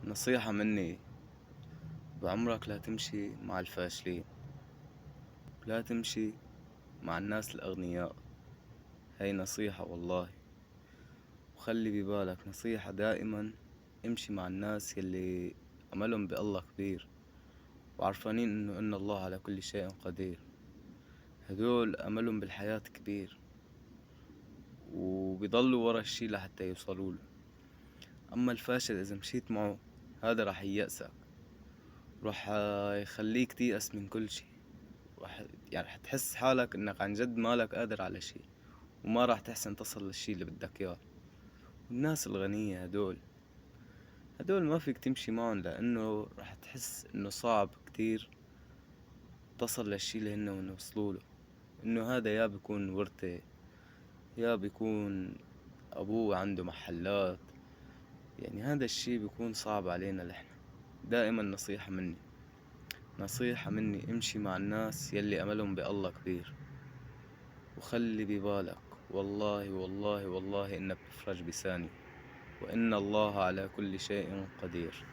نصيحة مني، بعمرك لا تمشي مع الفاشلين، لا تمشي مع الناس الأغنياء. هاي نصيحة والله. وخلي ببالك نصيحة دائما، امشي مع الناس يلي أملهم بالله كبير، وعرفانين إن الله على كل شيء قدير. هدول أملهم بالحياة كبير، وبيضلوا ورا الشي لحتى يوصلوله. أما الفاشل إذا مشيت معه هذا راح ييأسك، راح يخليك تيأس من كل شي. راح تحس حالك انك عن جد مالك قادر على شي، وما راح تحسن تصل للشي اللي بدك اياه. والناس الغنية هدول ما فيك تمشي معهم، لانه راح تحس انه صعب كتير تصل للشي اللي هن وصلوله. انه هذا يا بيكون ورثة، يا بيكون ابوه عنده محلات. يعني هذا الشي بيكون صعب علينا لحنا. دائما نصيحة مني امشي مع الناس يلي املهم بالله كبير. وخلي ببالك، والله والله والله إنك بفرج بثانية، وإن الله على كل شيء قدير.